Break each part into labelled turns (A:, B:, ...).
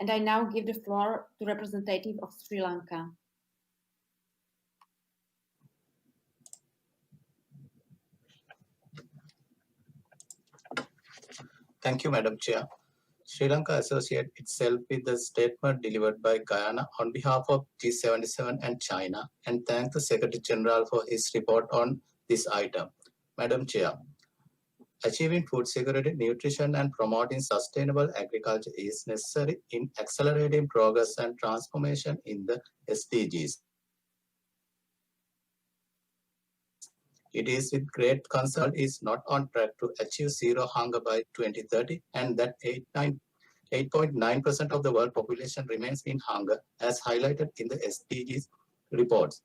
A: And I now give the floor to representative of Sri Lanka.
B: Thank you, Madam Chair. Sri Lanka associates itself with the statement delivered by Guyana on behalf of G77 and China and thank the Secretary General for his report on this item. Madam Chair, achieving food security, nutrition, and promoting sustainable agriculture is necessary in accelerating progress and transformation in the SDGs. It is with great concern is not on track to achieve zero hunger by 2030 and that 8.9% of the world population remains in hunger as highlighted in the SDGs reports.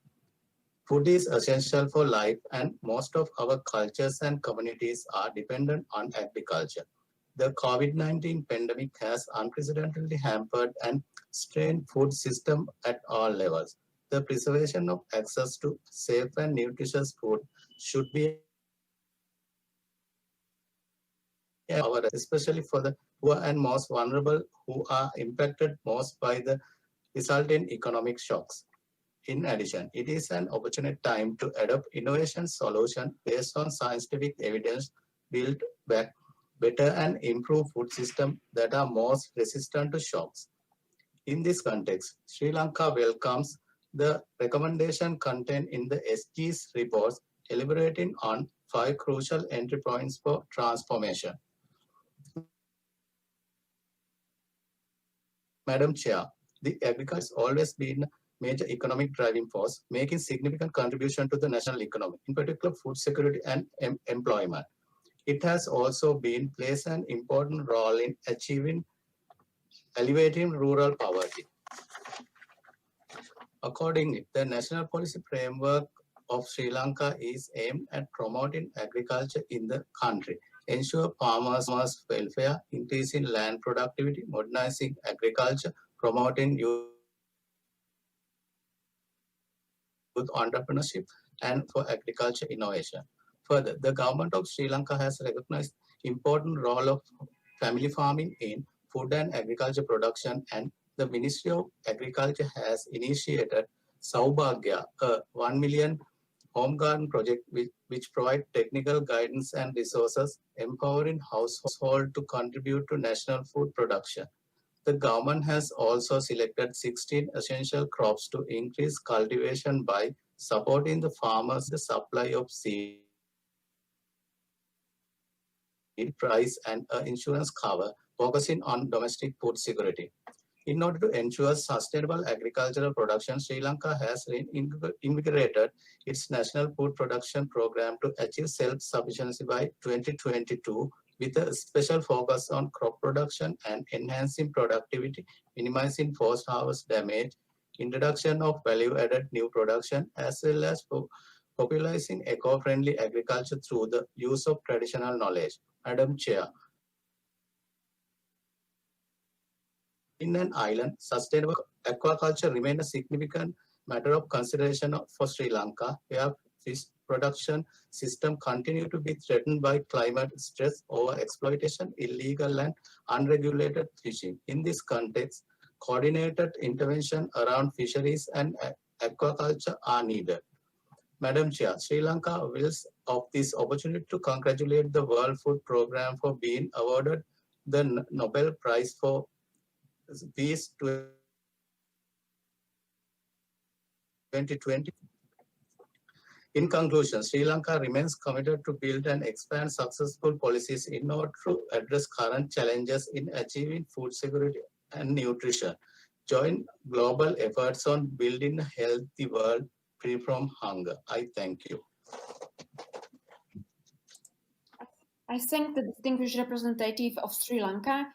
B: Food is essential for life and most of our cultures and communities are dependent on agriculture. The COVID-19 pandemic has unprecedentedly hampered and strained food system at all levels. The preservation of access to safe and nutritious food should be our, especially for the poor and most vulnerable who are impacted most by the resulting economic shocks. In addition, it is an opportune time to adopt innovation solutions based on scientific evidence, build back better and improve food systems that are most resistant to shocks. In this context, Sri Lanka welcomes the recommendation contained in the SG's reports elaborating on 5 crucial entry points for transformation. Madam Chair, the agriculture has always been a major economic driving force, making significant contribution to the national economy, in particular food security and employment. It has also been plays an important role in alleviating rural poverty. Accordingly, the national policy framework of Sri Lanka is aimed at promoting agriculture in the country, ensure farmers' welfare, increasing land productivity, modernizing agriculture, promoting youth entrepreneurship, and for agriculture innovation. Further, the government of Sri Lanka has recognized important role of family farming in food and agriculture production, and the Ministry of Agriculture has initiated Saubhagya, a 1 million home garden project which provide technical guidance and resources, empowering households to contribute to national food production. The government has also selected 16 essential crops to increase cultivation by supporting the farmers the supply of seed, price, and insurance cover, focusing on domestic food security. In order to ensure sustainable agricultural production, Sri Lanka has integrated its national food production program to achieve self-sufficiency by 2022 with a special focus on crop production and enhancing productivity, minimizing post-harvest damage, introduction of value-added new production, as well as popularizing eco-friendly agriculture through the use of traditional knowledge. Madam Chair, in an island, sustainable aquaculture remains a significant matter of consideration for Sri Lanka, where fish production system continue to be threatened by climate stress, overexploitation, illegal and unregulated fishing. In this context, coordinated intervention around fisheries and aquaculture are needed. Madam Chair, Sri Lanka wills of this opportunity to congratulate the World Food Programme for being awarded the Nobel Prize for Peace 2020. In conclusion, Sri Lanka remains committed to build and expand successful policies in order to address current challenges in achieving food security and nutrition. Join global efforts on building a healthy world free from hunger. I thank you.
A: I thank the distinguished representative of Sri Lanka